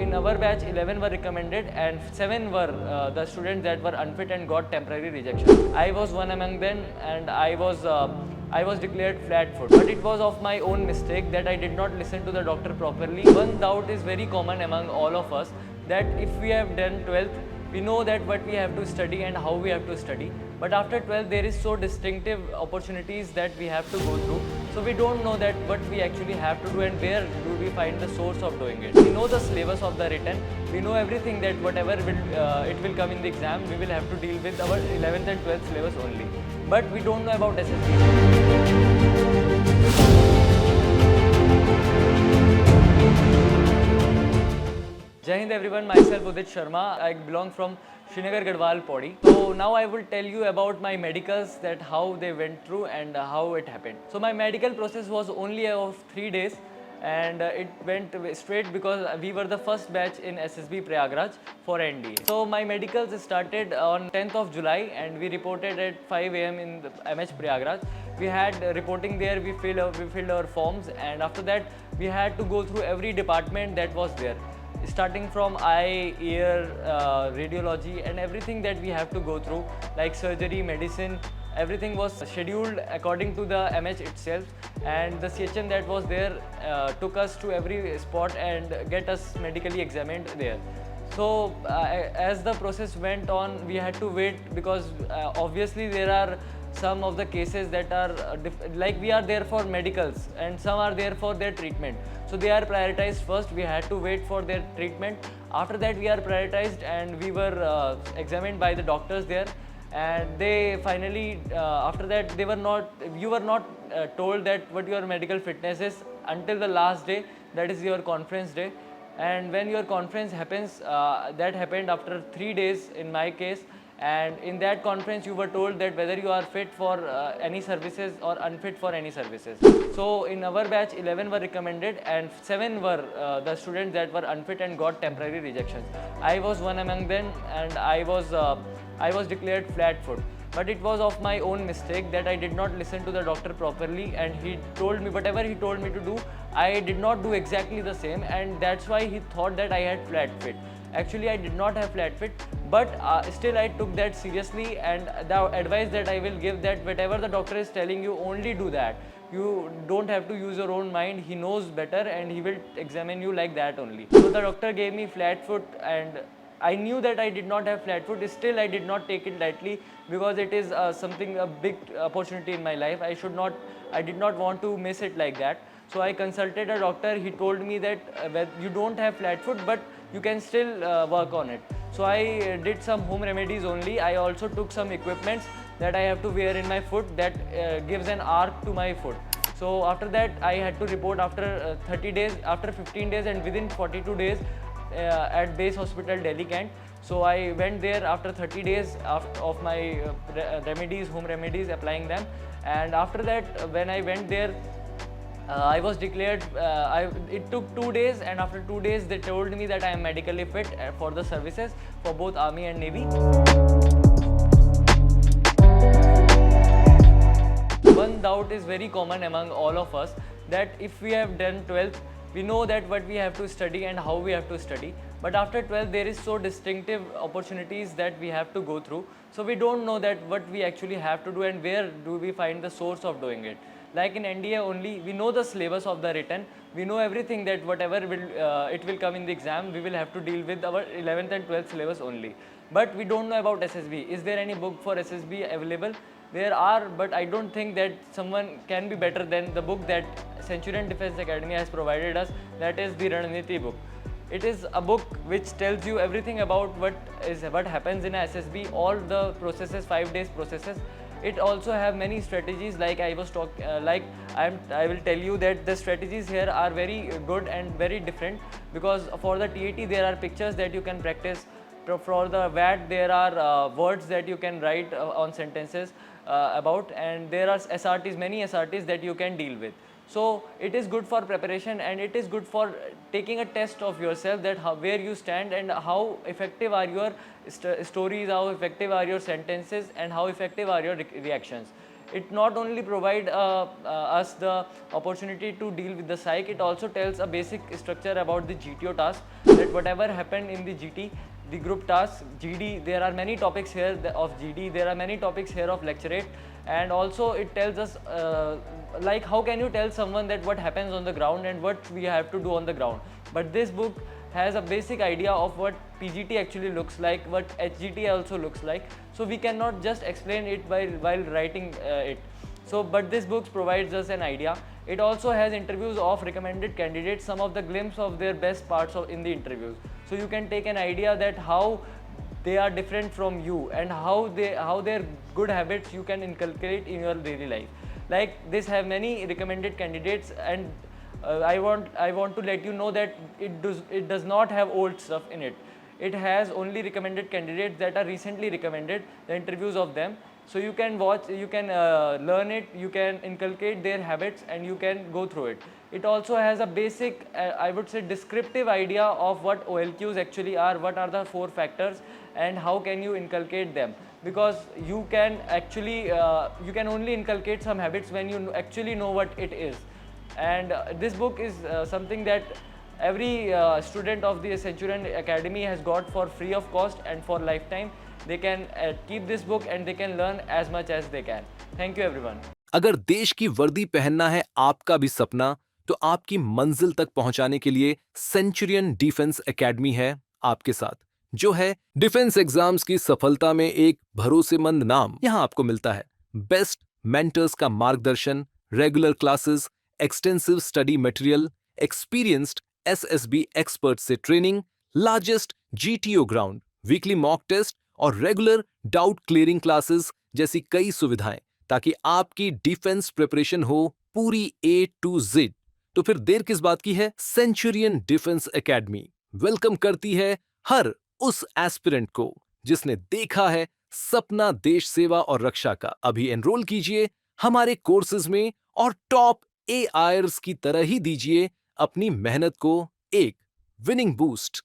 in our batch, 11 were recommended and 7 were the students that were unfit and got temporary rejection. I was one among them, and I was declared flat foot. But it was of my own mistake that I did not listen to the doctor properly. One doubt is very common among all of us, that if we have done 12th, we know that what we have to study and how we have to study. But after 12th, there is so distinctive opportunities that we have to go through. So we don't know that what we actually have to do and where do we find the source of doing it. We know the syllabus of the written. We know everything that whatever it will come in the exam, we will have to deal with our 11th and 12th syllabus only. But we don't know about SSB. Jai Hind everyone, myself Udit Sharma. I belong from Srinagar Garhwal Pauri. So now I will tell you about my medicals, that how they went through and how it happened. So my medical process was only of 3 days, and it went straight because we were the first batch in SSB Prayagraj for NDA. So my medicals started on 10th of July and we reported at 5 am in the MH Prayagraj. We had reporting there, we filled our forms, and after that we had to go through every department that was there, starting from eye, ear, radiology, and everything that we have to go through, like surgery, medicine. Everything was scheduled according to the MH itself, and the CHM that was there took us to every spot and get us medically examined there. So as the process went on, we had to wait because obviously there are some of the cases that are like we are there for medicals and some are there for their treatment. So they are prioritized first. We had to wait for their treatment. After that we are prioritized and we were examined by the doctors there, and they finally after that they were not you were not told that what your medical fitness is until the last day, that is your conference day. And when your conference happens, that happened after 3 days in my case, and in that conference you were told that whether you are fit for any services or unfit for any services. So in our batch, 11 were recommended and 7 were the students that were unfit and got temporary rejections. I was one among them, and I was declared flat foot. But it was of my own mistake that I did not listen to the doctor properly, and he told me whatever he told me to do, I did not do exactly the same, and that's why he thought that I had flat fit. Actually, I did not have flat fit, but still I took that seriously, and the advice that I will give, that whatever the doctor is telling you, only do that. You don't have to use your own mind. He knows better and he will examine you like that only. So the doctor gave me flat foot, and I knew that I did not have flat foot. Still I did not take it lightly because it is a big opportunity in my life. I did not want to miss it like that. So I consulted a doctor. He told me that you don't have flat foot, but you can still work on it. So I did some home remedies only. I also took some equipments that I have to wear in my foot that gives an arc to my foot. So after that I had to report after 30 days, after 15 days, and within 42 days at Base Hospital Delhi Kent. So I went there after 30 days of my remedies, home remedies, applying them. And after that, when I went there, I was declared, it took 2 days, and after 2 days they told me that I am medically fit for the services for both Army and Navy. One doubt is very common among all of us, that if we have done 12th, we know that what we have to study and how we have to study. But after 12th, there is so distinctive opportunities that we have to go through. So we don't know that what we actually have to do and where do we find the source of doing it. Like in NDA only, we know the syllabus of the written. We know everything that whatever it will come in the exam, we will have to deal with our 11th and 12th syllabus only. But we don't know about SSB. Is there any book for SSB available? There are, but I don't think that someone can be better than the book that Centurion Defence Academy has provided us, that is the Rananiti book. It is a book which tells you everything about what happens in a SSB, all the processes, 5 days processes. It also have many strategies, like I will tell you that the strategies here are very good and very different, because for the TAT there are pictures that you can practice. For the VAT there are words that you can write on sentences about, and there are SRTs, many SRTs that you can deal with. So it is good for preparation, and it is good for taking a test of yourself, that where you stand and how effective are your stories, how effective are your sentences, and how effective are your reactions. it not only provide us the opportunity to deal with the psych, it also tells a basic structure about the GTO task, that whatever happened in the GT, the group task, GD, there are many topics here of GD, there are many topics here of lecturate, and also it tells us like how can you tell someone that what happens on the ground and what we have to do on the ground. But this book has a basic idea of what PGT actually looks like, what HGT also looks like, so we cannot just explain it while writing it. So but this book provides us an idea. It also has interviews of recommended candidates, some of the glimpse of their best parts in the interviews, so you can take an idea that how they are different from you and how their good habits you can inculcate in your daily life. Like this have many recommended candidates, and I want to let you know that it does not have old stuff in it. It has only recommended candidates that are recently recommended, the interviews of them. So you can watch, you can learn it, you can inculcate their habits, and you can go through it. It also has a basic, I would say, descriptive idea of what OLQs actually are, what are the 4 factors, and how can you inculcate them. Because you can actually, you can only inculcate some habits when you actually know what it is. And this book is something that every student of the Centurion Academy has got for free of cost and for lifetime. They can keep this book and they can learn as much as they can. Thank you everyone. अगर देश की वर्दी पहनना है आपका भी सपना, तो आपकी मंजिल तक पहुंचाने के लिए सेंचुरियन डिफेंस एकेडमी है आपके साथ, जो है डिफेंस एग्जाम्स की सफलता में एक भरोसेमंद नाम। यहां आपको मिलता है बेस्ट मेंटर्स का मार्गदर्शन, regular classes, extensive study material, experienced SSB expert से training, largest GTO ground, weekly mock test और रेगुलर डाउट क्लियरिंग क्लासेस जैसी कई सुविधाएं, ताकि आपकी डिफेंस प्रिपरेशन हो पूरी A to Z। तो फिर देर किस बात की है? सेंचुरियन डिफेंस एकेडमी वेलकम करती है हर उस एस्पिरेंट को जिसने देखा है सपना देश सेवा और रक्षा का। अभी एनरोल कीजिए हमारे कोर्सेज में और टॉप AIRS की तरह ही दीजिए अपनी मेहनत को एक विनिंग बूस्ट।